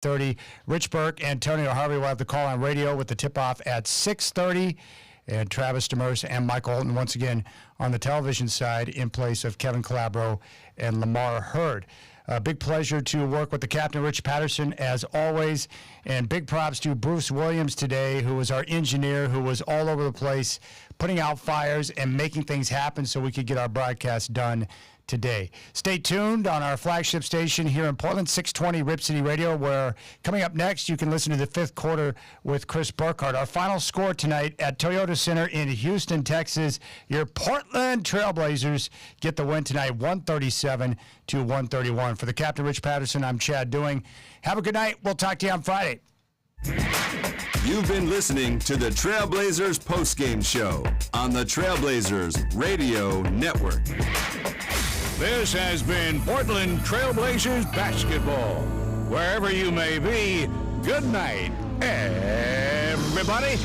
5:30. Rich Burke, Antonio Harvey will have the call on radio with the tip-off at 6:30. And Travis Demers and Michael Holton once again on the television side in place of Kevin Calabro and Lamar Hurd. Big pleasure to work with the captain, Rich Patterson, as always. And big props to Bruce Williams today, who was our engineer, who was all over the place, putting out fires and making things happen so we could get our broadcast done today. Stay tuned on our flagship station here in Portland, 620 Rip City Radio, where coming up next, you can listen to the fifth quarter with Chris Burkhardt. Our final score tonight at Toyota Center in Houston, Texas. Your Portland Trailblazers get the win tonight, 137-131. For the captain, Rich Patterson, I'm Chad Doing. Have a good night. We'll talk to you on Friday. You've been listening to the Trailblazers postgame show on the Trailblazers Radio Network. This has been Portland Trailblazers basketball. Wherever you may be, good night, everybody.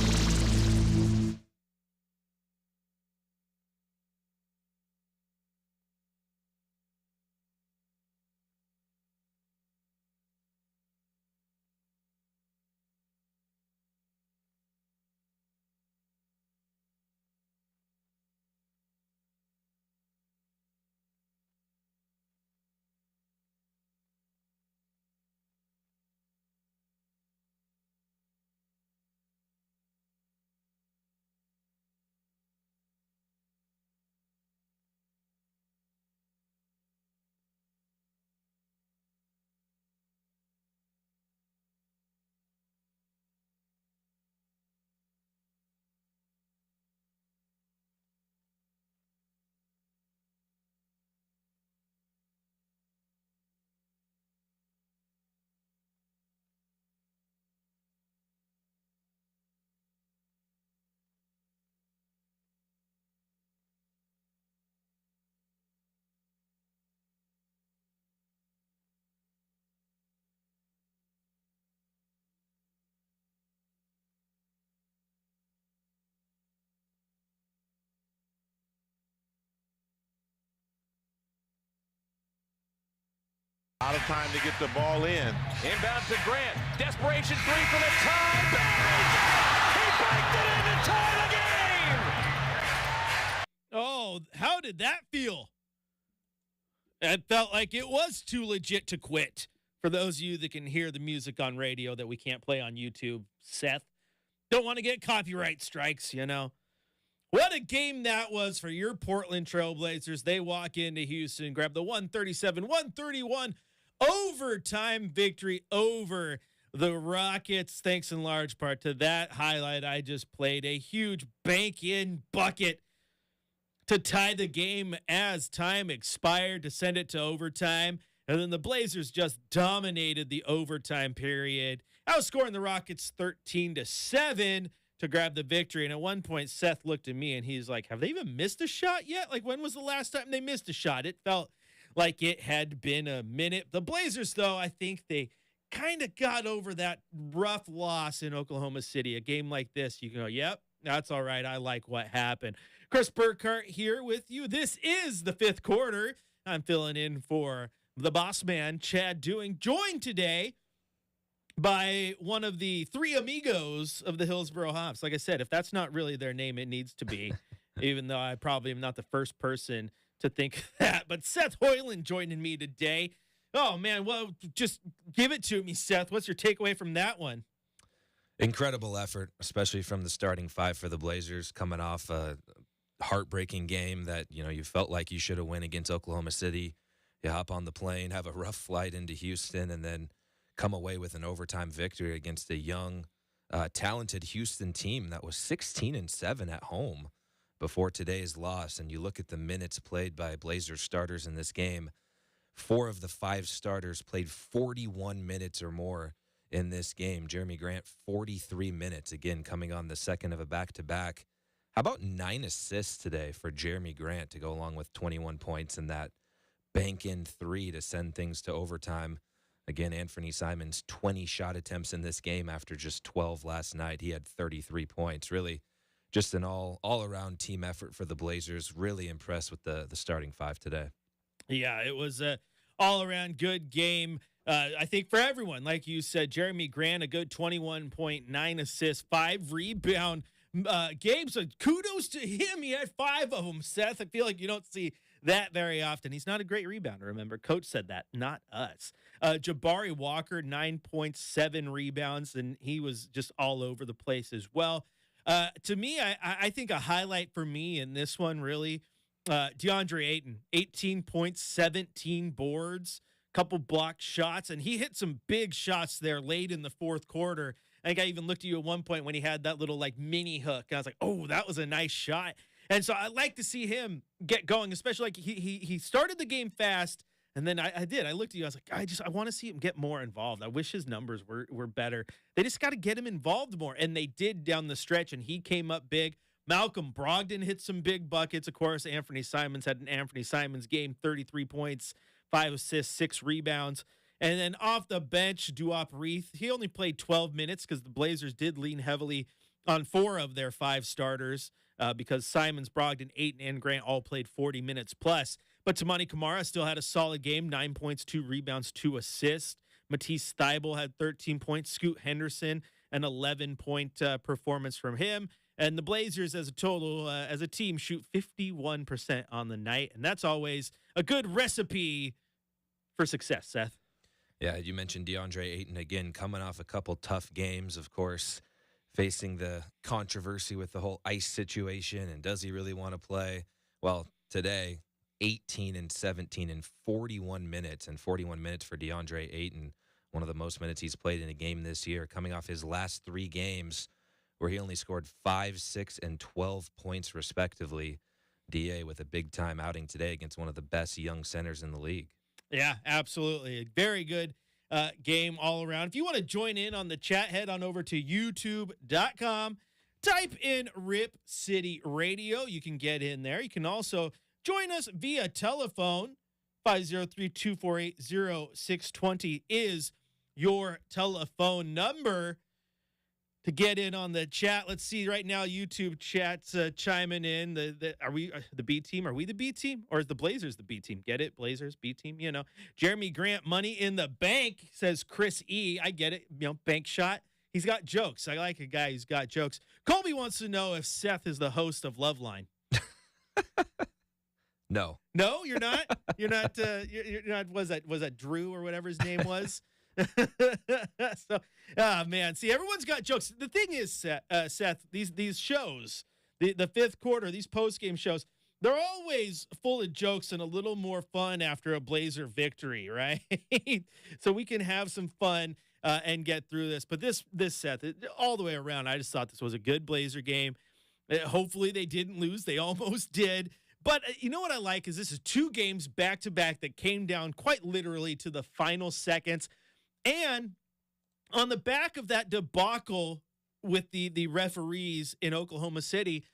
Out of time to get the ball in. Inbound to Grant. Desperation three for the tie. Bang! He banked it in to tie the game! Oh, how did that feel? It felt like it was too legit to quit. For those of you that can hear the music on radio that we can't play on YouTube, Seth, don't want to get copyright strikes, you know. What a game that was for your Portland Trailblazers. They walk into Houston, grab the 137-131 overtime victory over the Rockets, thanks in large part to that highlight I just played. A huge bank-in bucket to tie the game as time expired, to send it to overtime. And then the Blazers just dominated the overtime period, outscoring the Rockets 13-7 to grab the victory. And at one point, Seth looked at me and he's like, have they even missed a shot yet? Like, when was the last time they missed a shot? It felt like it had been a minute. The Blazers, though, I think they kind of got over that rough loss in Oklahoma City. A game like this, you can go, yep, that's all right. I like what happened. Chris Burkhardt here with you. This is the fifth quarter. I'm filling in for the boss man, Chad Doing, joined today by one of the three amigos of the Hillsboro Hops. Like I said, if that's not really their name, it needs to be, even though I probably am not the first person to think that. But Seth Hoiland joining me today. Oh, man, well, just give it to me, Seth. What's your takeaway from that one? Incredible effort, especially from the starting five for the Blazers, coming off a heartbreaking game that, you know, you felt like you should have won against Oklahoma City. You hop on the plane, have a rough flight into Houston, and then come away with an overtime victory against a young, talented Houston team that was 16-7 at home before today's loss. And you look at the minutes played by Blazers starters in this game, 4 of the 5 starters played 41 minutes or more in this game. Jeremy Grant, 43 minutes, again, coming on the second of a back-to-back. How about 9 assists today for Jeremy Grant to go along with 21 points in that bank-in 3 to send things to overtime? Again, Anthony Simons, 20 shot attempts in this game after just 12 last night. He had 33 points. Really just an all-around team effort for the Blazers. Really impressed with the starting five today. Yeah, it was a all-around good game. I think for everyone, like you said, Jeremy Grant, a good 21.9 assists, 5 rebound games. So kudos to him. He had 5 of them, Seth. I feel like you don't see that very often. He's not a great rebounder, remember. Coach said that, not us. Jabari Walker, 9.7 rebounds, and he was just all over the place as well. To me, I think a highlight for me in this one, really, DeAndre Ayton, 18 points, 17 boards, couple blocked shots, and he hit some big shots there late in the fourth quarter. I think I even looked at you at one point when he had that little like mini hook, and I was like, oh, that was a nice shot. And so I like to see him get going, especially like he started the game fast, and then I looked at you, I was like, I want to see him get more involved. I wish his numbers were better. They just got to get him involved more, and they did down the stretch, and he came up big. Malcolm Brogdon hit some big buckets. Of course, Anthony Simons had an Anthony Simons game, 33 points, 5 assists, 6 rebounds. And then off the bench, Duop Reith, he only played 12 minutes because the Blazers did lean heavily on 4 of their 5 starters because Simons, Brogdon, Ayton, and Grant all played 40 minutes plus. But Tamani Kamara still had a solid game, 9 points, 2 rebounds, 2 assists. Matisse Thybulle had 13 points. Scoot Henderson, an 11-point performance from him. And the Blazers as a total, as a team, shoot 51% on the night. And that's always a good recipe for success, Seth. Yeah, you mentioned DeAndre Ayton again, coming off a couple tough games, of course, facing the controversy with the whole ice situation. And does he really want to play? Well, today, 18 and 17 in 41 minutes, and 41 minutes for DeAndre Ayton, one of the most minutes he's played in a game this year, coming off his last 3 games where he only scored 5, 6, and 12 points respectively. DA with a big-time outing today against one of the best young centers in the league. Yeah, absolutely. A very good game all around. If you want to join in on the chat, head on over to youtube.com. Type in Rip City Radio. You can get in there. You can also join us via telephone. 503-248-0620 is your telephone number to get in on the chat. Let's see right now, YouTube chat's chiming in. Are we the B team? Are we the B team? Or is the Blazers the B team? Get it? Blazers, B team, you know. Jeremy Grant, money in the bank, says Chris E. I get it. You know, bank shot. He's got jokes. I like a guy who's got jokes. Colby wants to know if Seth is the host of Loveline. No. No, you're not? You're not, you're not, was that Drew or whatever his name was? So, man, see, everyone's got jokes. The thing is, Seth, these shows, the fifth quarter, these post-game shows, they're always full of jokes and a little more fun after a Blazer victory, right? So we can have some fun and get through this. But this Seth, all the way around, I just thought this was a good Blazer game. Hopefully they didn't lose. They almost did. But you know what I like is this is 2 games back-to-back that came down quite literally to the final seconds. And on the back of that debacle with the referees in Oklahoma City,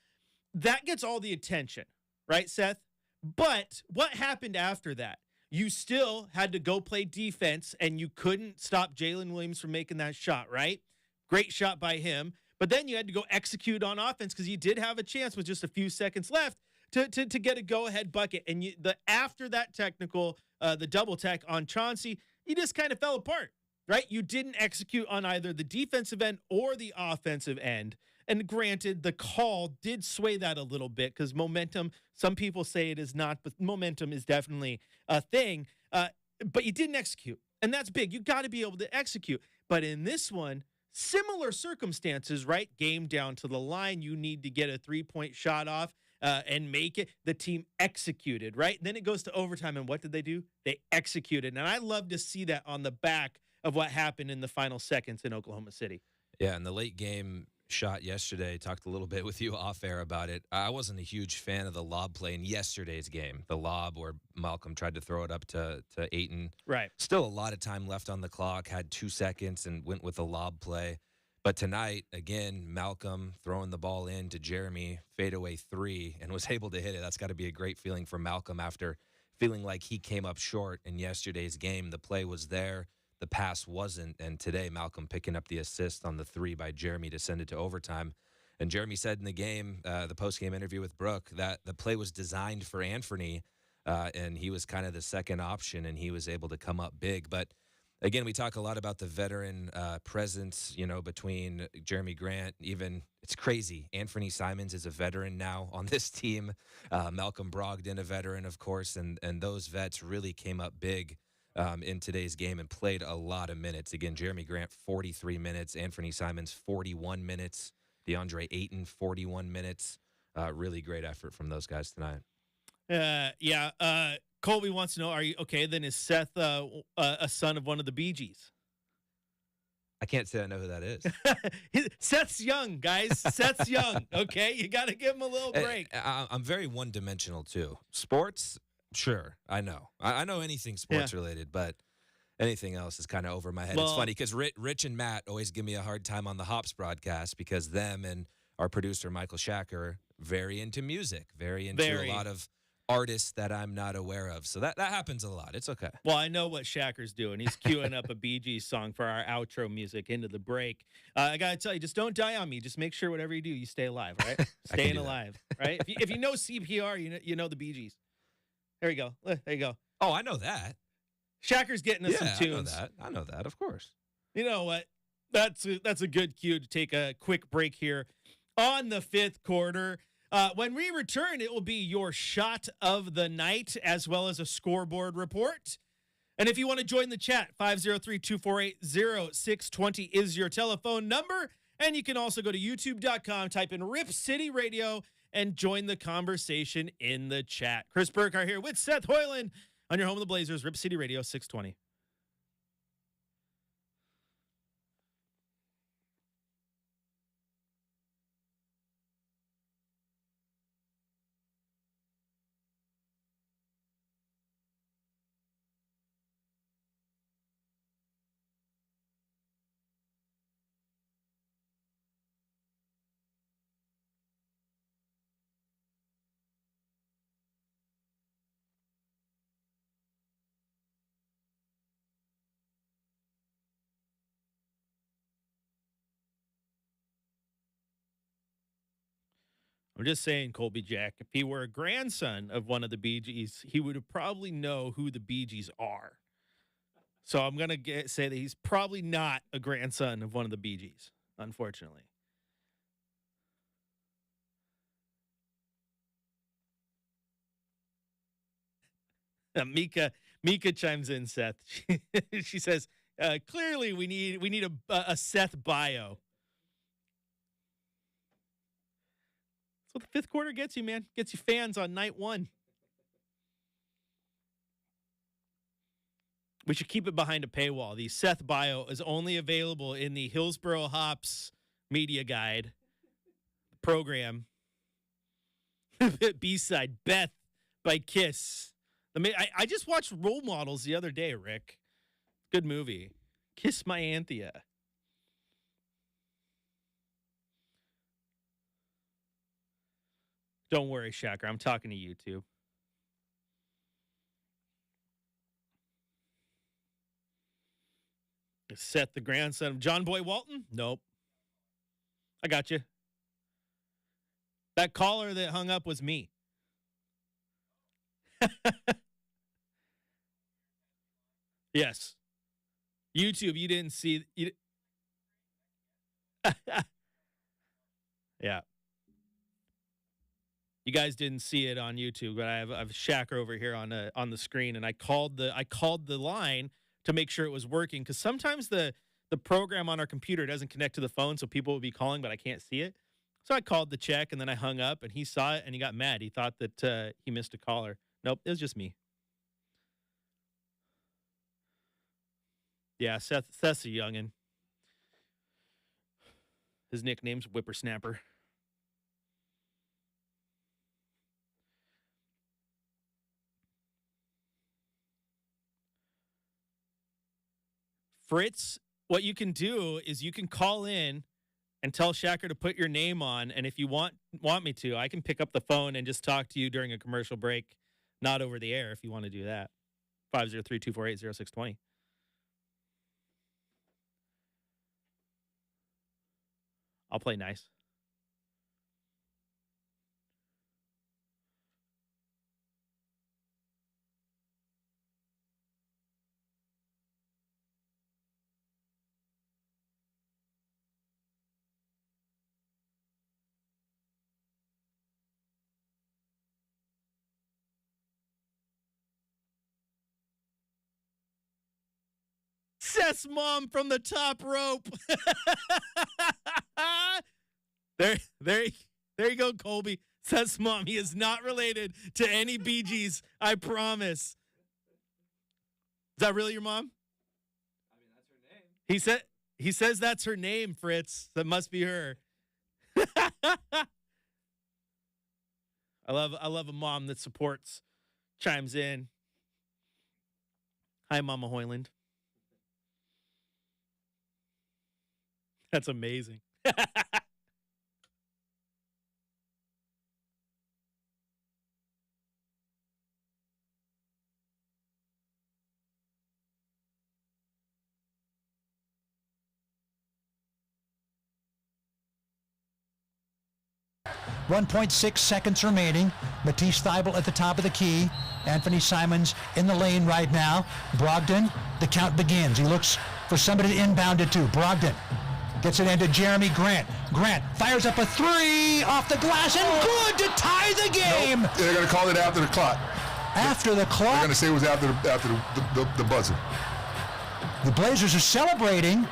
that gets all the attention, right, Seth? But what happened after that? You still had to go play defense, and you couldn't stop Jalen Williams from making that shot, right? Great shot by him. But then you had to go execute on offense because you did have a chance with just a few seconds left to get a go-ahead bucket. And after that technical, the double tech on Chauncey, you just kind of fell apart. Right? You didn't execute on either the defensive end or the offensive end. And granted, the call did sway that a little bit because momentum, some people say it is not, but momentum is definitely a thing. But you didn't execute. And that's big. You got to be able to execute. But in this one, similar circumstances, right? Game down to the line. You need to get a 3-point shot off and make it. The team executed, right? Then it goes to overtime. And what did they do? They executed. And I love to see that on the back of what happened in the final seconds in Oklahoma City. Yeah, and the late game shot yesterday, talked a little bit with you off air about it. I wasn't a huge fan of the lob play in yesterday's game. The lob where Malcolm tried to throw it up to Ayton. Right. Still a lot of time left on the clock, had 2 seconds and went with the lob play. But tonight, again, Malcolm throwing the ball in to Jeremy, fadeaway 3, and was able to hit it. That's got to be a great feeling for Malcolm after feeling like he came up short in yesterday's game. The play was there. The pass wasn't, and today Malcolm picking up the assist on the 3 by Jeremy to send it to overtime. And Jeremy said in the game, the post-game interview with Brooke, that the play was designed for Anthony, and he was kind of the second option, and he was able to come up big. But again, we talk a lot about the veteran presence, between Jeremy Grant. Even it's crazy. Anthony Simons is a veteran now on this team. Malcolm Brogdon, a veteran, of course, and those vets really came up big in today's game and played a lot of minutes. Again, Jeremy Grant, 43 minutes. Anthony Simons, 41 minutes. DeAndre Ayton, 41 minutes. Really great effort from those guys tonight. Yeah. Colby wants to know, are you okay? Then is Seth a son of one of the Bee Gees? I can't say I know who that is. Seth's young, guys. Seth's young. Okay, you got to give him a little break. I'm very one-dimensional too. Sports, sure, I know. I know anything sports related, but anything else is kind of over my head. Well, it's funny because Rich and Matt always give me a hard time on the Hops broadcast because them and our producer Michael Shacker very into music, very into a lot of artists that I'm not aware of. So that happens a lot. It's okay. Well, I know what Shacker's doing. He's queuing up a Bee Gees song for our outro music into the break. I got to tell you, just don't die on me. Just make sure whatever you do, you stay alive, right? Staying alive, right? If you know CPR, you know the Bee Gees. There you go. There you go. Oh, I know that. Shacker's getting us some tunes. I know that, of course. You know what? That's a good cue to take a quick break here on the fifth quarter. When we return, it will be your shot of the night as well as a scoreboard report. And if you want to join the chat, 503-248-0620 is your telephone number. And you can also go to youtube.com, type in Rip City Radio, and join the conversation in the chat. Chris Burkhardt here with Seth Hoiland on your home of the Blazers, Rip City Radio 620. I'm just saying, Colby Jack, if he were a grandson of one of the Bee Gees, he would probably know who the Bee Gees are. So I'm going to say that he's probably not a grandson of one of the Bee Gees, unfortunately. Mika chimes in, Seth. She says, clearly we need a Seth bio. That's what the fifth quarter gets you, man. Gets you fans on night one. We should keep it behind a paywall. The Seth bio is only available in the Hillsboro Hops media guide program. B-side, Beth by Kiss. I just watched Role Models the other day, Rick. Good movie. Kiss My Anthea. Don't worry, Shacker. I'm talking to YouTube. Is Seth the grandson of John Boy Walton? Nope. I got you. That caller that hung up was me. Yes. YouTube, you didn't see. Yeah. You guys didn't see it on YouTube, but I have Shacker over here on the screen, and I called the line to make sure it was working, because sometimes the program on our computer doesn't connect to the phone, so people will be calling, but I can't see it. So I called to check, and then I hung up, and he saw it, and he got mad. He thought that he missed a caller. Nope, it was just me. Yeah, Seth's a youngin'. His nickname's Whippersnapper. Fritz, what you can do is you can call in and tell Shacker to put your name on, and if you want me to, I can pick up the phone and just talk to you during a commercial break, not over the air if you want to do that. 503-248-0620. I'll play nice. Seth's mom from the top rope. There you go, Colby. Seth's mom. He is not related to any Bee Gees, I promise. Is that really your mom? I mean, that's her name. He says that's her name, Fritz. That must be her. I love a mom that supports, chimes in. Hi, Mama Hoiland. That's amazing. 1.6 seconds remaining. Matisse Thybulle at the top of the key. Anthony Simons in the lane right now. Brogdon, the count begins. He looks for somebody to inbound it to. Brogdon gets it into Jeremy Grant. Grant fires up a three off the glass and good to tie the game. Nope. They're going to call it after the clock. After the clock. They're going to say it was after the buzzer. The Blazers are celebrating.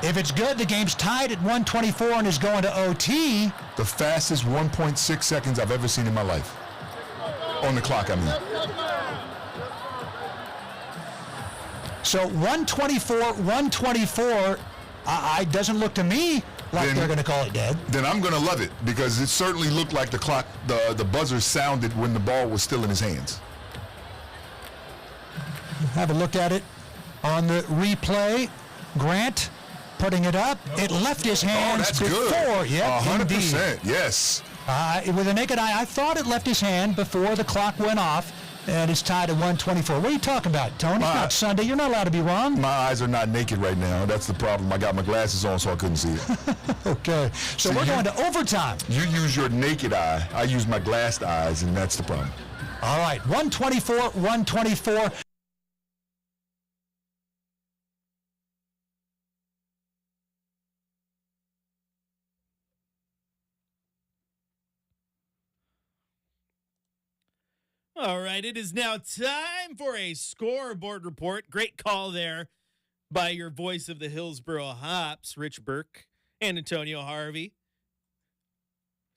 If it's good, the game's tied at 124 and is going to OT. The fastest 1.6 seconds I've ever seen in my life. On the clock, I mean. So 124, it doesn't look to me like they're going to call it dead. Then I'm going to love it because it certainly looked like the clock, the buzzer sounded when the ball was still in his hands. Have a look at it on the replay. Grant putting it up. It left his hands that's before. Good. Yeah, 100%. Yes. With a naked eye, I thought it left his hand before the clock went off, and it's tied at 124. What are you talking about, Tony? It's not Sunday. You're not allowed to be wrong. My eyes are not naked right now. That's the problem. I got my glasses on, so I couldn't see it. Okay. So we're going to overtime. You use your naked eye. I use my glassed eyes, and that's the problem. All right. 124. All right, it is now time for a scoreboard report. Great call there by your voice of the Hillsboro Hops, Rich Burke and Antonio Harvey.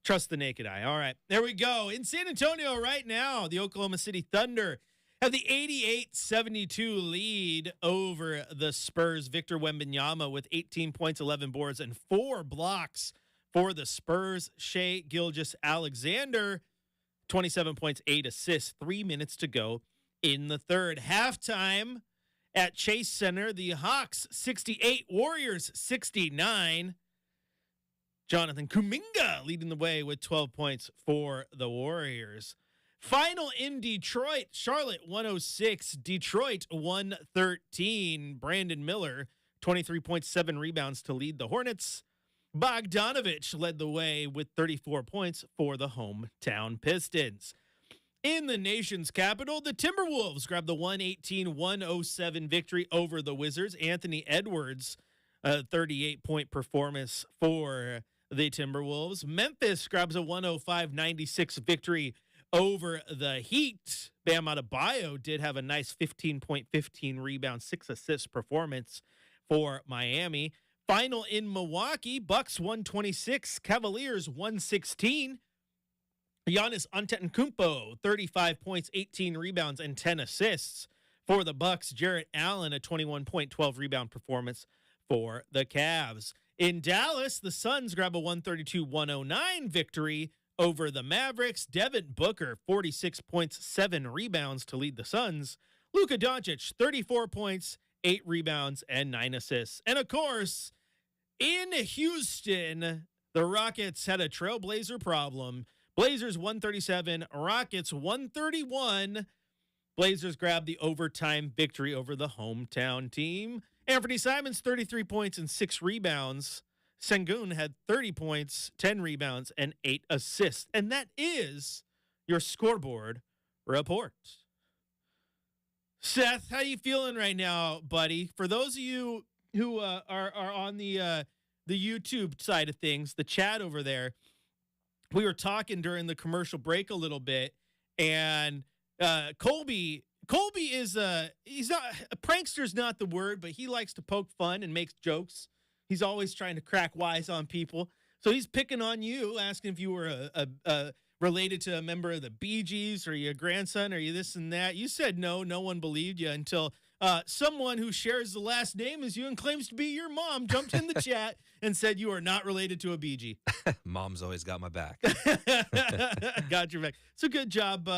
Trust the naked eye. All right, there we go. In San Antonio right now, the Oklahoma City Thunder have the 88-72 lead over the Spurs. Victor Wembanyama with 18 points, 11 boards, and 4 blocks for the Spurs. Shai Gilgeous-Alexander, 27 points, 8 assists, 3 minutes to go in the third. Halftime at Chase Center, the Hawks 68, Warriors 69. Jonathan Kuminga leading the way with 12 points for the Warriors. Final in Detroit, Charlotte 106, Detroit 113. Brandon Miller, 23.7 rebounds to lead the Hornets. Bogdanovich led the way with 34 points for the hometown Pistons. In the nation's capital, the Timberwolves grabbed the 118-107 victory over the Wizards. Anthony Edwards, a 38-point performance for the Timberwolves. Memphis grabs a 105-96 victory over the Heat. Bam Adebayo did have a nice 15-point, 15 rebound, 6 assist performance for Miami. Final in Milwaukee, Bucks 126, Cavaliers 116. Giannis Antetokounmpo, 35 points, 18 rebounds, and 10 assists for the Bucks. Jarrett Allen, a 21-point, 12-rebound performance for the Cavs. In Dallas, the Suns grab a 132-109 victory over the Mavericks. Devin Booker, 46 points, 7 rebounds to lead the Suns. Luka Doncic, 34 points, 8 rebounds, and 9 assists. And of course, in Houston, the Rockets had a trailblazer problem. Blazers 137, Rockets 131. Blazers grabbed the overtime victory over the hometown team. Anthony Simons, 33 points and 6 rebounds. Sengun had 30 points, 10 rebounds, and 8 assists. And that is your scoreboard report. Seth, how you feeling right now, buddy? For those of you who are on the YouTube side of things, the chat over there, we were talking during the commercial break a little bit, and Colby Colby is he's not a prankster's not the word, but he likes to poke fun and makes jokes. He's always trying to crack wise on people. So he's picking on you, asking if you were related to a member of the Bee Gees, or your grandson, or you this and that. You said no one believed you until someone who shares the last name as you and claims to be your mom jumped in the chat and said you are not related to a Bee Gee. Mom's always got my back. Got your back. So good job,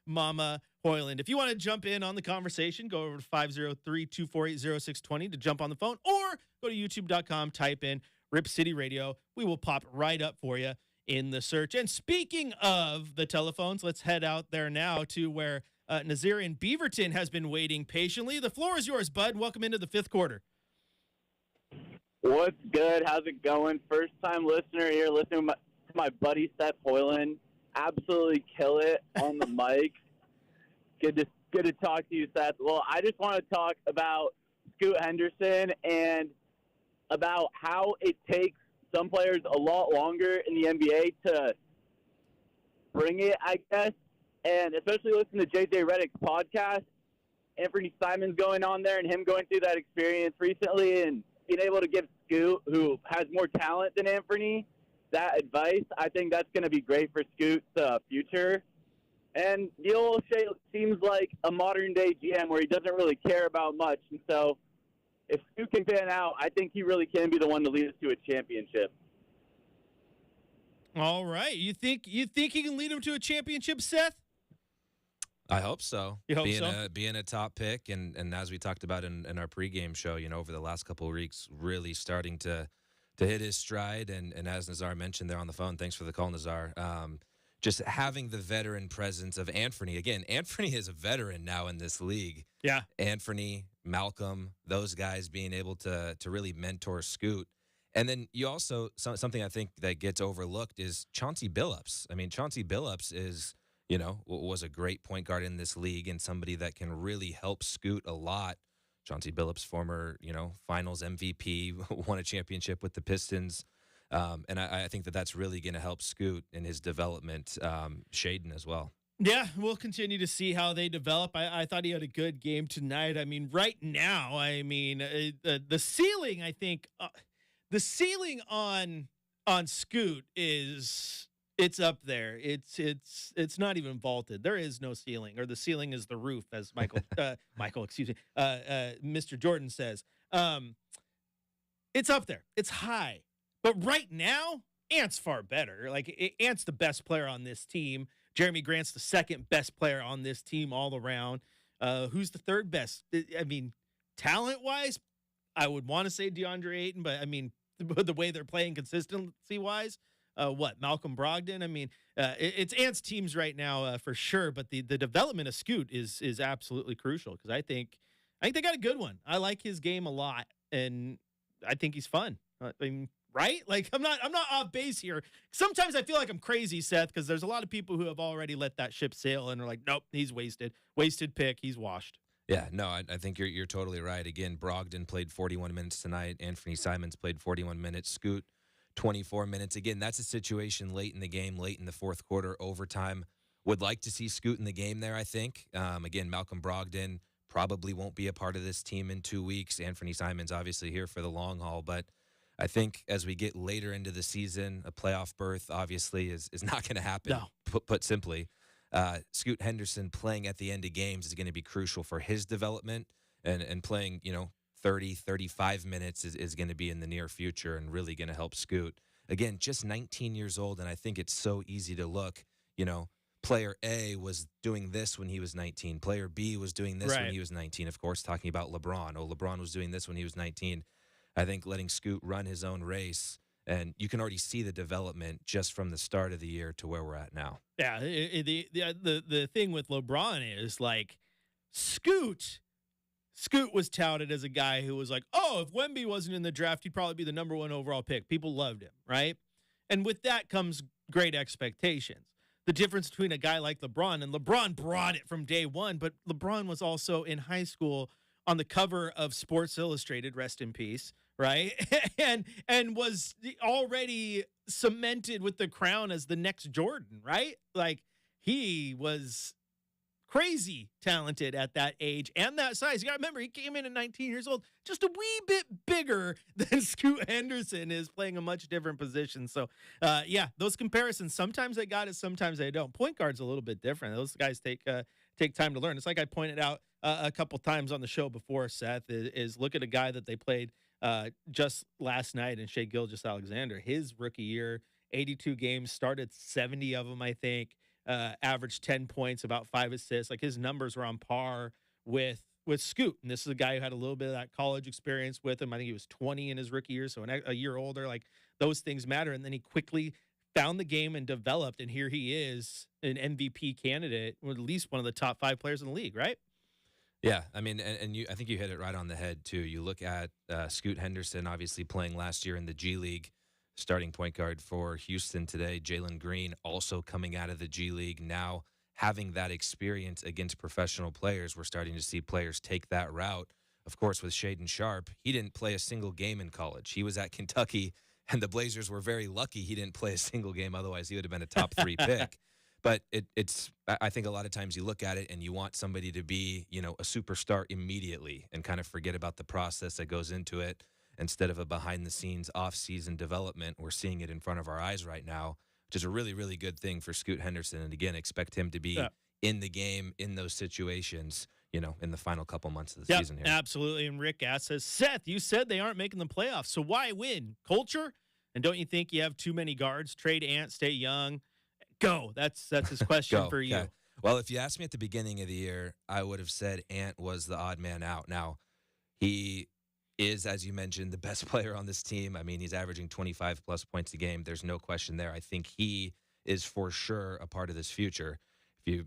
Mama Hoiland. If you want to jump in on the conversation, go over to 503-248-0620 to jump on the phone, or go to youtube.com, type in Rip City Radio. We will pop right up for you in the search. And speaking of the telephones, let's head out there now to where Nazir in Beaverton has been waiting patiently. The floor is yours, bud. Welcome into the fifth quarter. What's good? How's it going? First time listener here, listening to my buddy Seth Hoiland. Absolutely kill it on the mic. Good to talk to you, Seth. Well, I just want to talk about Scoot Henderson and about how it takes some players a lot longer in the NBA to bring it, I guess. And especially listen to JJ Redick's podcast. Anthony Simons going on there and him going through that experience recently and being able to give Scoot, who has more talent than Anthony, that advice. I think that's going to be great for Scoot's future. And Neil O'Shea seems like a modern-day GM where he doesn't really care about much. And so if Scoot can pan out, I think he really can be the one to lead us to a championship. All right. You think he can lead him to a championship, Seth? I hope so. You hope so? Being a top pick, and as we talked about in our pregame show, over the last couple of weeks, really starting to hit his stride. And as Nazar mentioned there on the phone, thanks for the call, Nazar. Just having the veteran presence of Anthony. Again, Anthony is a veteran now in this league. Yeah. Anthony, Malcolm, those guys being able to really mentor Scoot. And then you also, something I think that gets overlooked is Chauncey Billups. I mean, Chauncey Billups is, was a great point guard in this league and somebody that can really help Scoot a lot. Chauncey Billups, former, finals MVP, won a championship with the Pistons. And I think that's really going to help Scoot in his development, Shaden as well. Yeah, we'll continue to see how they develop. I thought he had a good game tonight. I mean, right now, the ceiling, I think, the ceiling on Scoot it's up there. It's not even vaulted. There is no ceiling, or the ceiling is the roof, as Mr. Jordan says. It's up there. It's high. But right now, Ant's far better. Like, Ant's the best player on this team. Jeremy Grant's the second best player on this team all around. Who's the third best? I mean, talent-wise, I would want to say DeAndre Ayton, but, I mean, the way they're playing consistency-wise, Malcolm Brogdon? I mean, it's Ant's teams right now for sure, but the development of Scoot is absolutely crucial because I think they got a good one. I like his game a lot, and I think he's fun. I mean, right? Like, I'm not off base here. Sometimes I feel like I'm crazy, Seth, because there's a lot of people who have already let that ship sail and are like, nope, he's wasted pick, he's washed. Yeah, no, I think you're totally right. Again, Brogdon played 41 minutes tonight. Anthony Simons played 41 minutes. Scoot, 24 minutes. Again, that's a situation late in the game, late in the fourth quarter, overtime. Would like to see Scoot in the game there, I think. Again, Malcolm Brogdon probably won't be a part of this team in 2 weeks. Anthony Simons obviously here for the long haul, but I think as we get later into the season, a playoff berth obviously is not going to happen, no. put simply. Scoot Henderson playing at the end of games is going to be crucial for his development, and playing, 30, 35 minutes is going to be in the near future and really going to help Scoot. Again, just 19 years old, and I think it's so easy to look, player A was doing this when he was 19. Player B was doing this when he was 19. Of course, talking about LeBron. LeBron was doing this when he was 19. I think letting Scoot run his own race, and you can already see the development just from the start of the year to where we're at now. Yeah, the thing with LeBron is, like, Scoot was touted as a guy who was like, oh, if Wemby wasn't in the draft, he'd probably be the number 1 overall pick. People loved him, right? And with that comes great expectations. The difference between a guy like LeBron, and LeBron brought it from day one, but LeBron was also in high school on the cover of Sports Illustrated, rest in peace, right? and was already cemented with the crown as the next Jordan, right? Like, he was crazy talented at that age and that size. You got to remember, he came in at 19 years old, just a wee bit bigger than Scoot Henderson is, playing a much different position. So, yeah, those comparisons, sometimes they got it, sometimes they don't. Point guard's a little bit different. Those guys take time to learn. It's like I pointed out a couple times on the show before, Seth, is look at a guy that they played just last night in Shai Gilgeous-Alexander. His rookie year, 82 games, started 70 of them, I think. Averaged 10 points, about 5 assists. Like, his numbers were on par with Scoot. And this is a guy who had a little bit of that college experience with him. I think he was 20 in his rookie year, so a year older. Like, those things matter. And then he quickly found the game and developed. And here he is, an MVP candidate, or at least one of the top 5 players in the league, right? Yeah, I mean, and I think you hit it right on the head, too. You look at Scoot Henderson, obviously playing last year in the G League, starting point guard for Houston today. Jalen Green also coming out of the G League, now having that experience against professional players. We're starting to see players take that route. Of course, with Shaedon Sharpe, he didn't play a single game in college. He was at Kentucky, and the Blazers were very lucky he didn't play a single game. Otherwise, he would have been a top 3 pick. But I think a lot of times you look at it and you want somebody to be, a superstar immediately and kind of forget about the process that goes into it. Instead of a behind-the-scenes off-season development, we're seeing it in front of our eyes right now, which is a really, really good thing for Scoot Henderson. And, again, expect him to be in the game, in those situations, in the final couple months of the season here. Absolutely. And Rick says, Seth, you said they aren't making the playoffs, so why win? Culture? And don't you think you have too many guards? Trade Ant, stay young. Go. That's his question for you. Okay. Well, if you asked me at the beginning of the year, I would have said Ant was the odd man out. Now, he is, as you mentioned, the best player on this team. I mean, he's averaging 25-plus points a game. There's no question there. I think he is for sure a part of this future. If you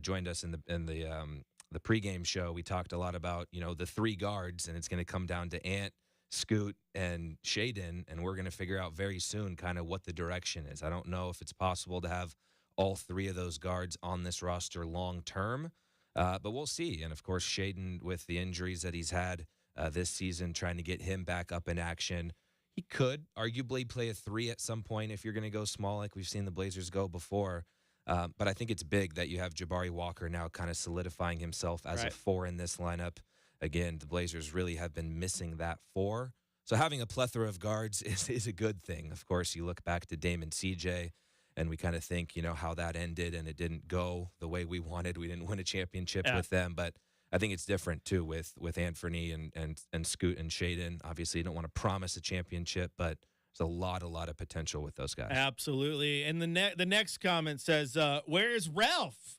joined us in the pregame show, we talked a lot about, the 3 guards, and it's going to come down to Ant, Scoot, and Shaedon, and we're going to figure out very soon kind of what the direction is. I don't know if it's possible to have all 3 of those guards on this roster long term, but we'll see. And, of course, Shaedon, with the injuries that he's had this season, trying to get him back up in action. He could arguably play a 3 at some point if you're going to go small like we've seen the Blazers go before. But I think it's big that you have Jabari Walker now kind of solidifying himself as a 4 in this lineup. Again, the Blazers really have been missing that 4. So having a plethora of guards is a good thing. Of course, you look back to Dame and CJ, and we kind of think, how that ended, and it didn't go the way we wanted. We didn't win a championship with them, but I think it's different, too, with Anthony and Scoot and Shaedon. Obviously, you don't want to promise a championship, but there's a lot of potential with those guys. Absolutely. And the next comment says, where's Ralph?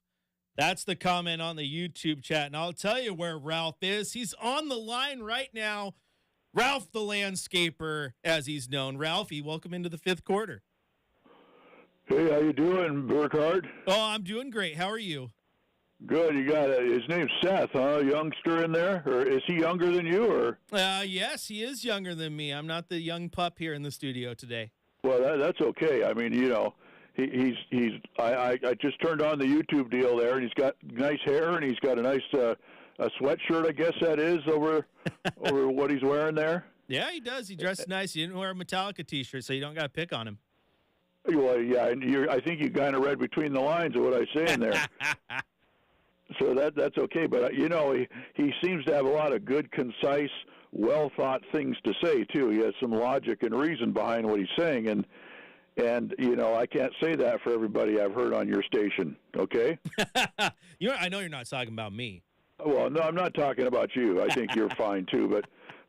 That's the comment on the YouTube chat, and I'll tell you where Ralph is. He's on the line right now. Ralph the Landscaper, as he's known. Ralphie, welcome into the 5th quarter. Hey, how you doing, Burkhardt? Oh, I'm doing great. How are you? Good. You got his name's Seth, huh? Youngster in there, or is he younger than you, or? Yes, he is younger than me. I'm not the young pup here in the studio today. Well, that's okay. I mean, I just turned on the YouTube deal there, and he's got nice hair, and he's got a nice a sweatshirt, I guess that is, over what he's wearing there. Yeah, he does. He dresses nice. He didn't wear a Metallica T-shirt, so you don't got to pick on him. Well, yeah, and I think you kind of read between the lines of what I say in there. So that's okay. But, he seems to have a lot of good, concise, well-thought things to say, too. He has some logic and reason behind what he's saying, and I can't say that for everybody I've heard on your station, okay? I know you're not talking about me. Well, no, I'm not talking about you. I think you're fine, too.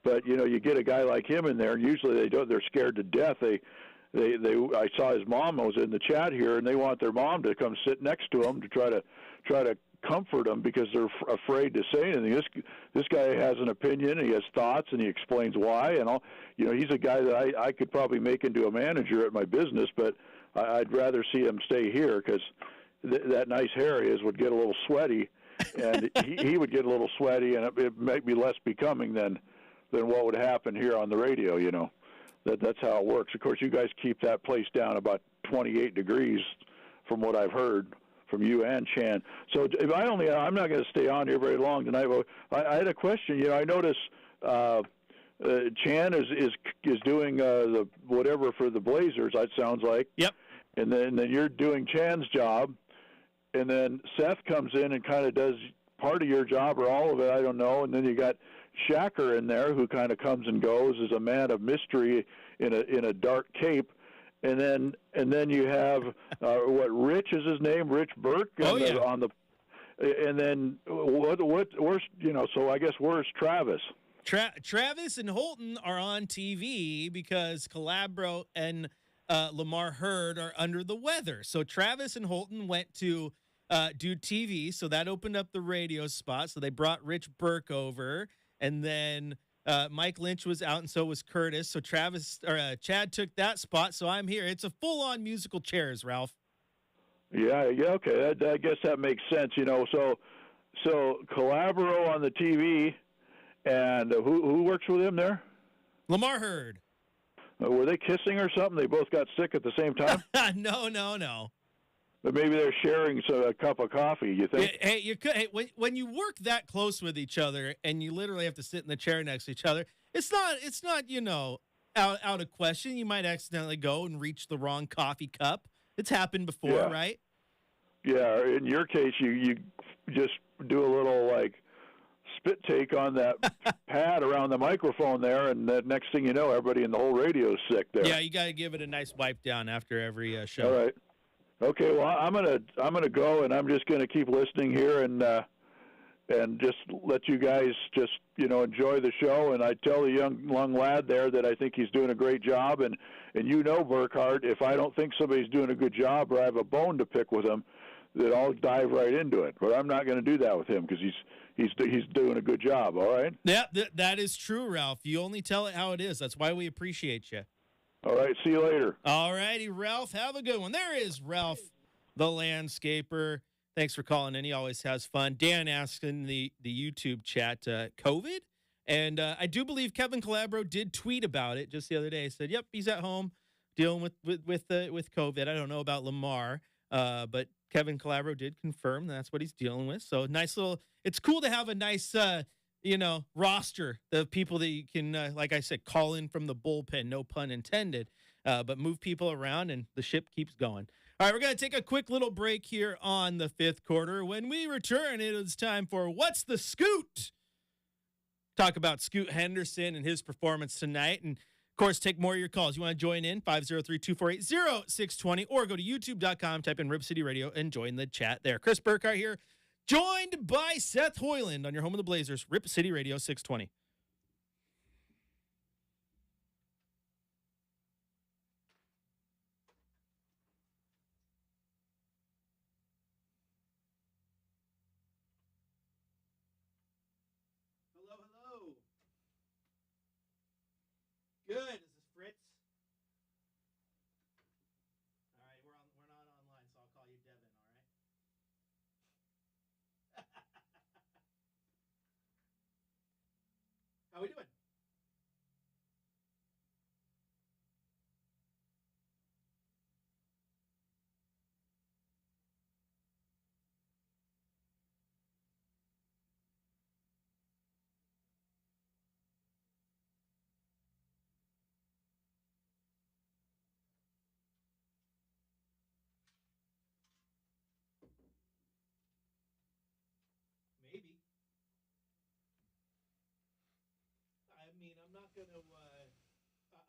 But you get a guy like him in there, and usually they're scared to death. I saw his mom was in the chat here, and they want their mom to come sit next to him to try to comfort them because they're afraid to say anything. This guy has an opinion, he has thoughts, and he explains why. And he's a guy that I could probably make into a manager at my business, but I'd rather see him stay here because that nice hair of his would get a little sweaty, and he would get a little sweaty, and it might be less becoming than what would happen here on the radio. That's how it works. Of course, you guys keep that place down about 28 degrees, from what I've heard from you and Chan. So I'm not going to stay on here very long tonight. But I had a question. I noticed Chan is doing the whatever for the Blazers. That sounds like. Yep. And then you're doing Chan's job, and then Seth comes in and kind of does part of your job or all of it, I don't know. And then you got Shacker in there, who kind of comes and goes as a man of mystery in a dark cape. And then you have what Rich is his name, Rich Burke on the and then where's so I guess where's Travis? Travis and Holton are on TV because Calabro and Lamar Hurd are under the weather. So Travis and Holton went to do TV, so that opened up the radio spot. So they brought Rich Burke over, and then Mike Lynch was out, and so was Curtis. So Chad took that spot. So I'm here. It's a full-on musical chairs, Ralph. Yeah, okay. I guess that makes sense. So Calabro on the TV, and who works with him there? Lamar Hurd. Were they kissing or something? They both got sick at the same time? No. But maybe they're sharing a cup of coffee, you think? Hey, you could. Hey, when you work that close with each other and you literally have to sit in the chair next to each other, it's not out of question. You might accidentally go and reach the wrong coffee cup. It's happened before, right? Yeah. In your case, you just do a little spit take on that pad around the microphone there, and the next thing you know, everybody in the whole radio's sick there. Yeah, you got to give it a nice wipe down after every show. All right. Okay. Well, I'm gonna go, and I'm just gonna keep listening here, and just let you guys just enjoy the show. And I tell the young lad there that I think he's doing a great job, and Burkhardt, if I don't think somebody's doing a good job or I have a bone to pick with him, that I'll dive right into it. But I'm not going to do that with him because he's doing a good job. All right. Yeah, that is true, Ralph. You only tell it how it is. That's why we appreciate you. All right. See you later. All righty, Ralph. Have a good one. There is Ralph, the landscaper. Thanks for calling in. He always has fun. Dan asked in the YouTube chat, COVID? And I do believe Kevin Calabro did tweet about it just the other day. He said, yep, he's at home dealing with COVID. I don't know about Lamar, but Kevin Calabro did confirm that's what he's dealing with. So it's cool to have a nice, roster of people that you can, like I said, call in from the bullpen, no pun intended, but move people around and the ship keeps going. All right, we're going to take a quick little break here on the fifth quarter. When we return, it is time for What's the Scoot? Talk about Scoot Henderson and his performance tonight. And, of course, take more of your calls. You want to join in, 503-248-0620, or go to youtube.com, type in Rip City Radio, and join the chat there. Chris Burkhardt here, joined by Seth Hoiland on your home of the Blazers, Rip City Radio 620. Hello. Good. Is this Fritz? All right, we're not online, so I'll call you Devin, all right? How we doing? Maybe. I mean, I'm not going to,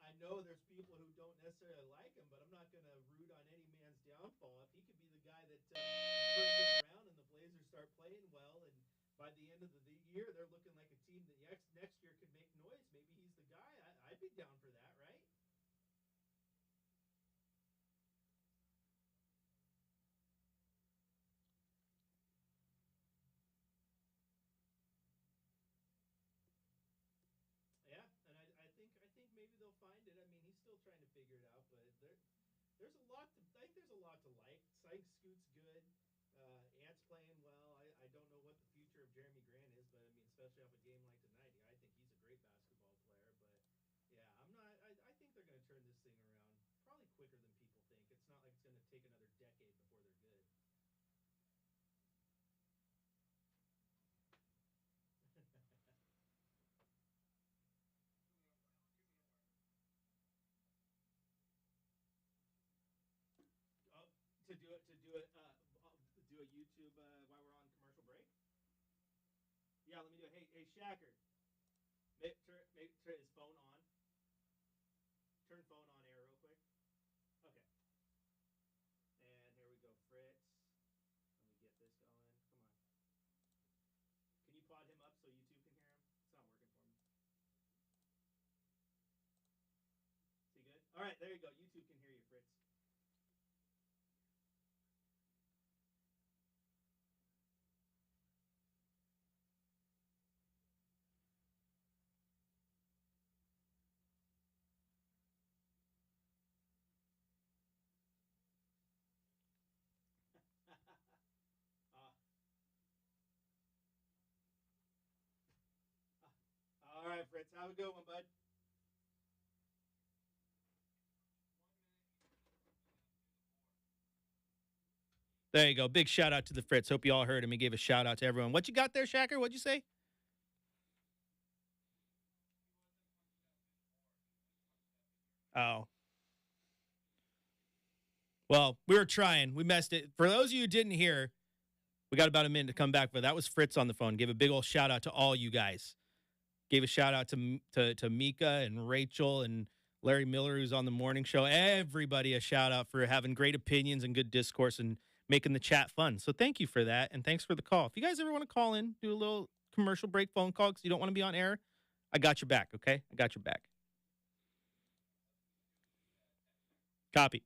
I know there's people who don't necessarily like him, but I'm not going to root on any man's downfall. If he could be the guy that turns it around and the Blazers start playing well, and by the end of the year, they're looking like a team that next year could make noise, maybe he's the guy. I'd be down for that, right? Yeah, and I think maybe they'll find it. I mean, he's still trying to figure it out, but there's a lot to like. Sykes Scoot's good. Ant's playing well. I don't know what the future of Jeremy Grant is, but I mean, especially off a game like tonight, I think he's a great basketball player. But yeah, I'm not. I think they're going to turn this thing around probably quicker than people think. It's not like it's going to take another decade before they're good. to do a YouTube while we're on commercial break? Yeah, let me do it. Hey, Shacker. Turn his phone on. Turn phone on air real quick. Okay. And here we go, Fritz. Let me get this going. Come on. Can you pod him up so YouTube can hear him? It's not working for me. Is he good? All right, there you go. YouTube can hear you, Fritz. All right, Fritz. Have a good one, bud. There you go. Big shout out to the Fritz. Hope you all heard him. He gave a shout out to everyone. What you got there, Shacker? What'd you say? Oh. Well, we were trying. We messed it. For those of you who didn't hear, we got about a minute to come back, but that was Fritz on the phone. Give a big old shout out to all you guys. Gave a shout out to Mika and Rachel and Larry Miller, who's on the morning show. Everybody a shout out for having great opinions and good discourse and making the chat fun. So thank you for that, and thanks for the call. If you guys ever want to call in, do a little commercial break phone call because you don't want to be on air, I got your back, okay? I got your back. Copy.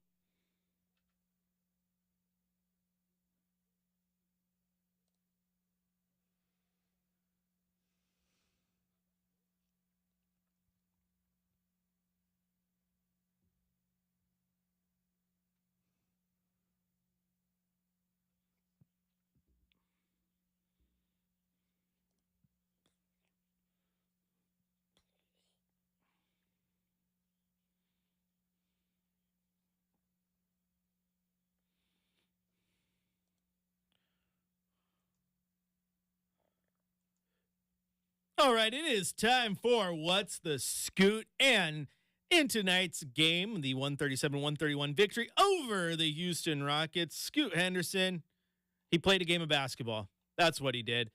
All right, it is time for What's the Scoot? And in tonight's game, the 137-131 victory over the Houston Rockets, Scoot Henderson, he played a game of basketball. That's what he did.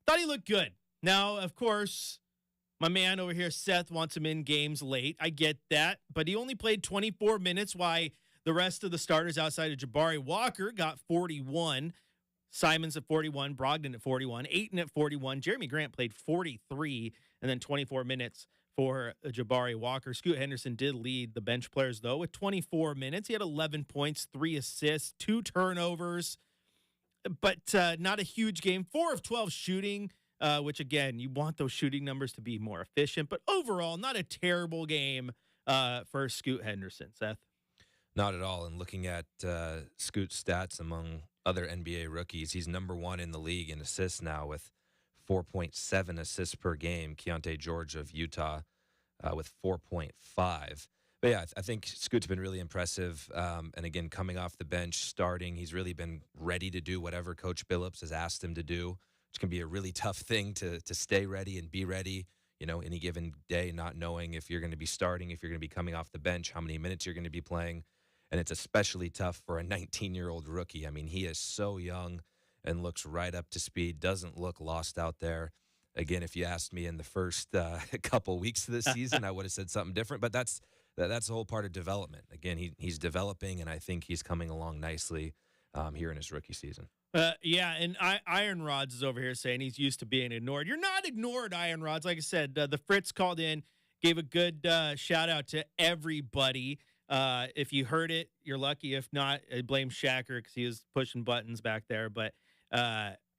Thought he looked good. Now, of course, my man over here, Seth, wants him in games late. I get that, but he only played 24 minutes, while the rest of the starters outside of Jabari Walker got 41. Simons at 41, Brogdon at 41, Ayton at 41. Jeremy Grant played 43, and then 24 minutes for Jabari Walker. Scoot Henderson did lead the bench players, though, with 24 minutes. He had 11 points, 3 assists, 2 turnovers, but not a huge game. 4 of 12 shooting, which, again, you want those shooting numbers to be more efficient. But overall, not a terrible game for Scoot Henderson. Seth? Not at all. And looking at Scoot's stats among other NBA rookies, he's number 1 in the league in assists now with 4.7 assists per game. Keontae George of Utah with 4.5. But yeah, I think Scoot's been really impressive. And again, coming off the bench, starting, he's really been ready to do whatever Coach Billups has asked him to do, which can be a really tough thing to stay ready and be ready, you know, any given day, not knowing if you're going to be starting, if you're going to be coming off the bench, how many minutes you're going to be playing. And it's especially tough for a 19-year-old rookie. I mean, he is so young and looks right up to speed, doesn't look lost out there. Again, if you asked me in the first couple weeks of the season, I would have said something different. But that's the whole part of development. Again, he's developing, and I think he's coming along nicely here in his rookie season. Yeah, and Iron Rods is over here saying he's used to being ignored. You're not ignored, Iron Rods. Like I said, the Fritz called in, gave a good shout-out to everybody. If you heard it, you're lucky. If not, I blame Shacker because he was pushing buttons back there. But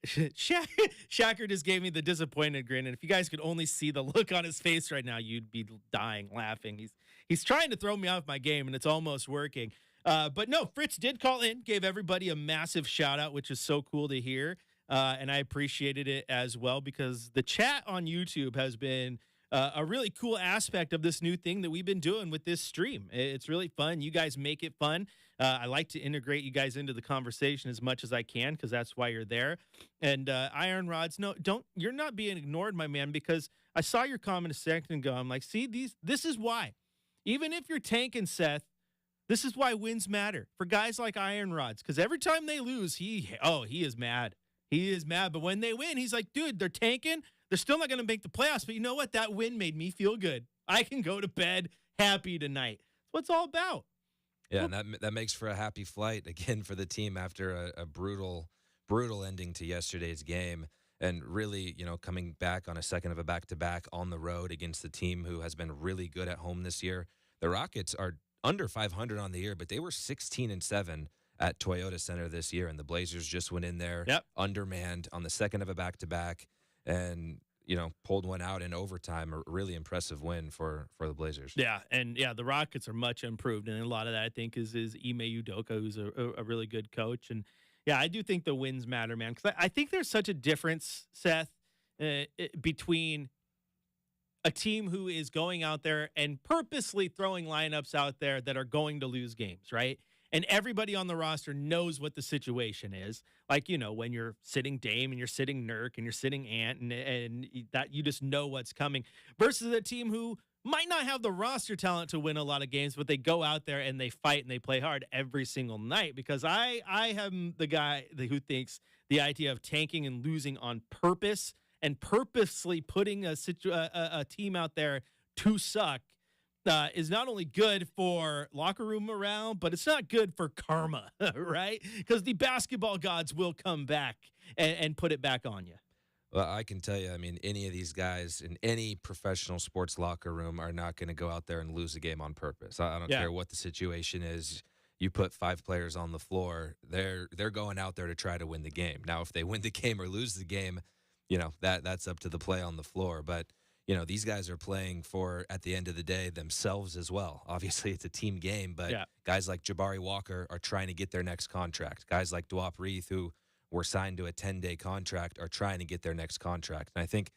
Shacker just gave me the disappointed grin. And if you guys could only see the look on his face right now, you'd be dying laughing. He's trying to throw me off my game, and it's almost working. But no, Fritz did call in, gave everybody a massive shout out, which is so cool to hear. And I appreciated it as well because the chat on YouTube has been a really cool aspect of this new thing that we've been doing with this stream. It's really fun. You guys make it fun. I like to integrate you guys into the conversation as much as I can because that's why you're there. And Iron Rods, no, you're not being ignored, my man, because I saw your comment a second ago. I'm like, see, this is why. Even if you're tanking, Seth, This is why wins matter for guys like Iron Rods, because every time they lose, he is mad. He is mad. But when they win, he's like, dude, they're tanking. They're still not going to make the playoffs. But you know what? That win made me feel good. I can go to bed happy tonight. That's what it's all about. Yeah, and that makes for a happy flight, again, for the team after a brutal ending to yesterday's game. And really, coming back on a second of a back-to-back on the road against the team who has been really good at home this year. The Rockets are under 500 on the year, but they were 16-7 at Toyota Center this year, and the Blazers just went in there undermanned on the second of a back-to-back and, pulled one out in overtime. A really impressive win for the Blazers. Yeah, and the Rockets are much improved, and a lot of that, I think, is Ime Udoka, who's a really good coach. And, yeah, I do think the wins matter, man, because I think there's such a difference, Seth, between a team who is going out there and purposely throwing lineups out there that are going to lose games, right? And everybody on the roster knows what the situation is. Like, when you're sitting Dame and you're sitting Nurk and you're sitting Ant and that you just know what's coming versus a team who might not have the roster talent to win a lot of games, but they go out there and they fight and they play hard every single night. Because I am the guy who thinks the idea of tanking and losing on purpose and purposely putting a team out there to suck is not only good for locker room morale, but it's not good for karma, right? Because the basketball gods will come back and put it back on you. Well, I can tell you, any of these guys in any professional sports locker room are not going to go out there and lose a game on purpose. I don't care what the situation is. You put 5 players on the floor, they're going out there to try to win the game. Now, if they win the game or lose the game, that's up to the play on the floor. But these guys are playing for, at the end of the day, themselves as well. Obviously, it's a team game, but guys like Jabari Walker are trying to get their next contract. Guys like Dwop Reith, who were signed to a 10-day contract, are trying to get their next contract. And I think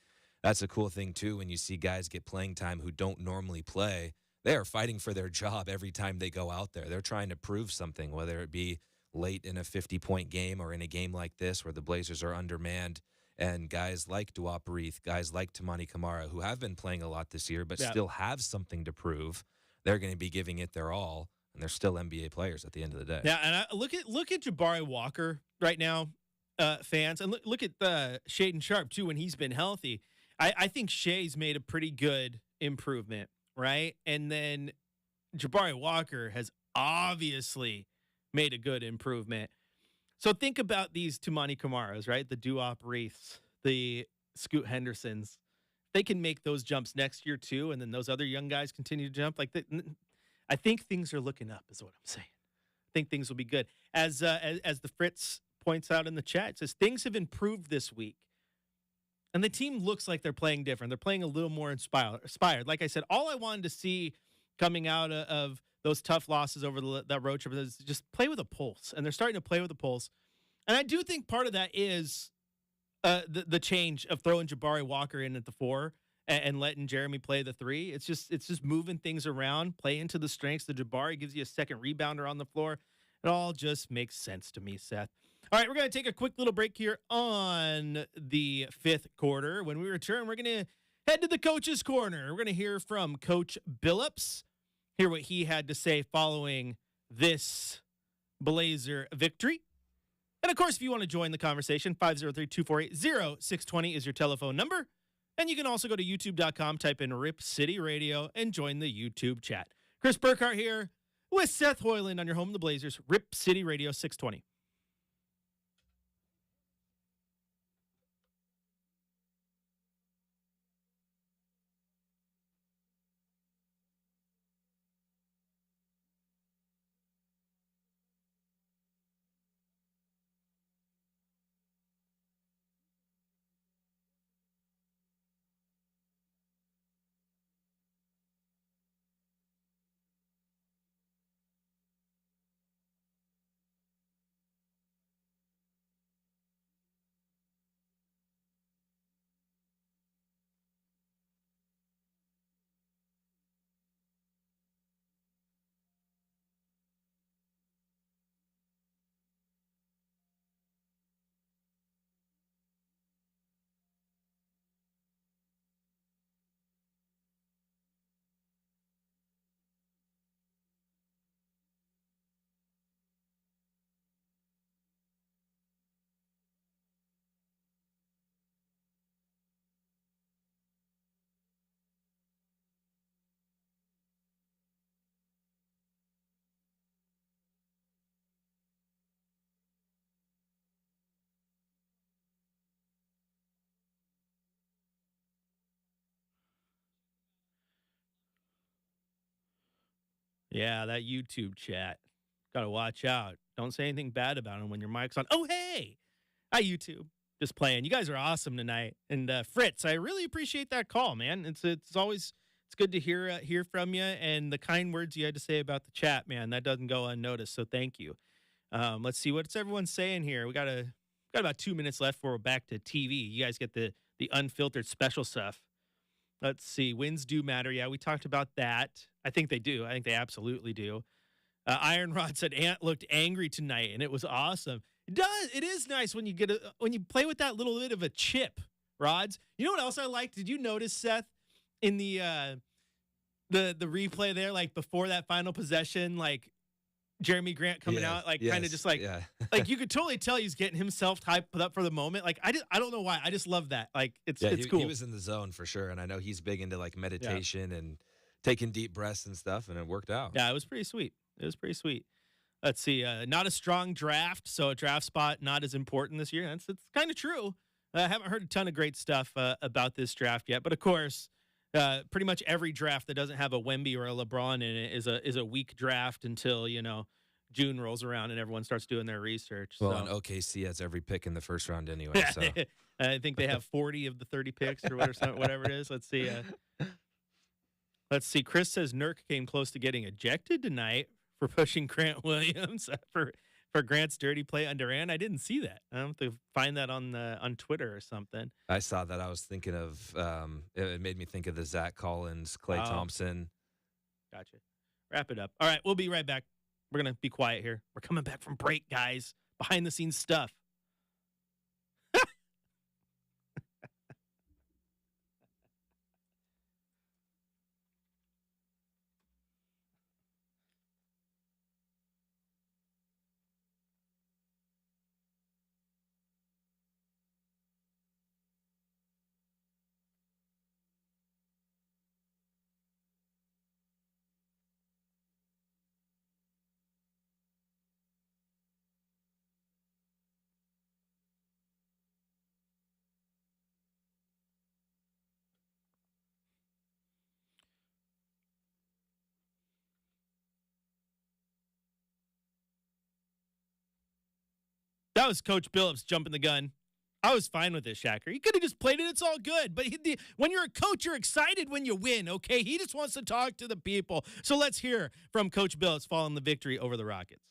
that's a cool thing, too, when you see guys get playing time who don't normally play. They are fighting for their job every time they go out there. They're trying to prove something, whether it be late in a 50-point game or in a game like this where the Blazers are undermanned. And guys like Dwop Reith, guys like Tamani Kamara, who have been playing a lot this year, but still have something to prove, they're going to be giving it their all, and they're still NBA players at the end of the day. Yeah, and look at Jabari Walker right now, fans, and look at Shaedon Sharpe too when he's been healthy. I think Shea's made a pretty good improvement, right? And then Jabari Walker has obviously made a good improvement. So think about these Tamani Kamaras, right? The Dwop Reiths, the Scoot Hendersons. They can make those jumps next year too, and then those other young guys continue to jump. I think things are looking up, is what I'm saying. I think things will be good. As the Fritz points out in the chat, it says things have improved this week, and the team looks like they're playing different. They're playing a little more inspired. Like I said, all I wanted to see coming out of those tough losses over that road trip is just play with a pulse, and they're starting to play with a pulse. And I do think part of that is the change of throwing Jabari Walker in at the 4 and letting Jeremy play the 3. It's just moving things around, play into the strengths. The Jabari gives you a second rebounder on the floor. It all just makes sense to me, Seth. All right, we're going to take a quick little break here on the 5th quarter. When we return, we're going to head to the coach's corner. We're going to hear from Coach Billups, hear what he had to say following this Blazer victory. And, of course, if you want to join the conversation, 503-248-0620 is your telephone number. And you can also go to youtube.com, type in Rip City Radio, and join the YouTube chat. Chris Burkhardt here with Seth Hoiland on your home of the Blazers, Rip City Radio 620. Yeah, that YouTube chat. Got to watch out. Don't say anything bad about him when your mic's on. Oh, hey. Hi, YouTube. Just playing. You guys are awesome tonight. And Fritz, I really appreciate that call, man. It's always good to hear from you, and the kind words you had to say about the chat, man. That doesn't go unnoticed. So thank you. Let's see what's everyone saying here. We got about 2 minutes left before we're back to TV. You guys get the unfiltered special stuff. Let's see. Wins do matter. Yeah, we talked about that. I think they do. I think they absolutely do. Iron Rod said Ant looked angry tonight, and it was awesome. It does. It is nice when you when you play with that little bit of a chip, Rods. You know what else I liked? Did you notice, Seth, in the replay there, like before that final possession, like Jeremy Grant coming out, like kind of just like like you could totally tell he's getting himself hyped up for the moment. Like I don't know why. I just love that. Like it's cool. He was in the zone for sure, and I know he's big into like meditation and taking deep breaths and stuff, and it worked out. Yeah, it was pretty sweet. Let's see. Not a strong draft, so a draft spot not as important this year. It's kind of true. I haven't heard a ton of great stuff about this draft yet, but of course, pretty much every draft that doesn't have a Wemby or a LeBron in it is a weak draft until June rolls around and everyone starts doing their research. Well, and OKC has every pick in the first round anyway. So I think they have 40 of the 30 picks or whatever it is. Let's see. Chris says Nurk came close to getting ejected tonight for pushing Grant Williams for Grant's dirty play on Durant. I didn't see that. I have to find that on Twitter or something. I saw that. I was thinking of it made me think of the Zach Collins, Klay Thompson. Gotcha. Wrap it up. All right, we'll be right back. We're going to be quiet here. We're coming back from break, guys. Behind the scenes stuff. That was Coach Billups jumping the gun. I was fine with this, Shacker. He could have just played it. It's all good. But when you're a coach, you're excited when you win, okay? He just wants to talk to the people. So let's hear from Coach Billups following the victory over the Rockets.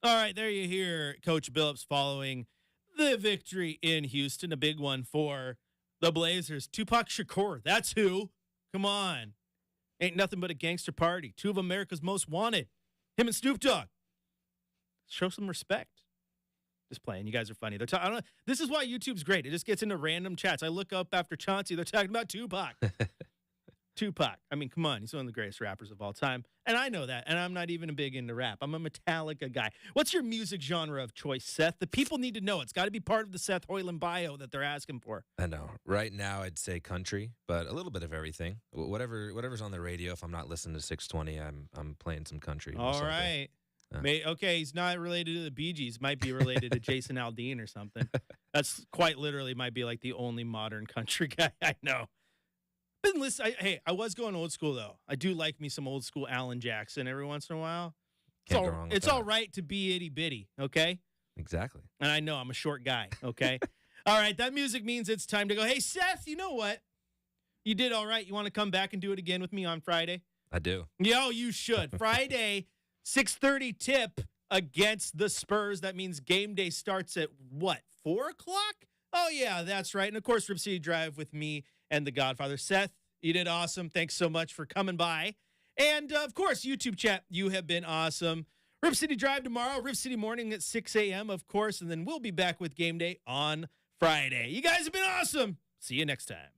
All right, there you hear Coach Billups following the victory in Houston, a big one for the Blazers. Tupac Shakur, that's who. Come on. Ain't nothing but a gangster party. Two of America's most wanted. Him and Snoop Dogg. Show some respect. Just playing. You guys are funny. I don't know. This is why YouTube's great. It just gets into random chats. I look up after Chauncey. They're talking about Tupac. Tupac. I mean, come on. He's one of the greatest rappers of all time. And I know that. And I'm not even big into rap. I'm a Metallica guy. What's your music genre of choice, Seth? The people need to know. It's got to be part of the Seth Hoiland bio that they're asking for. I know. Right now, I'd say country, but a little bit of everything. Whatever's on the radio. If I'm not listening to 620, I'm playing some country. All right. Okay, he's not related to the Bee Gees. Might be related to Jason Aldean or something. That's quite literally might be like the only modern country guy I know. Been listening. Hey, I was going old school though. I do like me some old school Alan Jackson every once in a while. Can't go wrong with it's that. all right to be itty bitty, okay? Exactly. And I know I'm a short guy, okay? All right, that music means it's time to go. Hey, Seth, you know what? You did all right. You want to come back and do it again with me on Friday? I do. Yo, you should. Friday, 6:30 tip against the Spurs. That means game day starts at what, 4 o'clock? Oh, yeah, that's right. And, of course, Rip City Drive with me and the Godfather. Seth, you did awesome. Thanks so much for coming by. And, of course, YouTube chat, you have been awesome. Rip City Drive tomorrow, Rip City Morning at 6 a.m., of course, and then we'll be back with game day on Friday. You guys have been awesome. See you next time.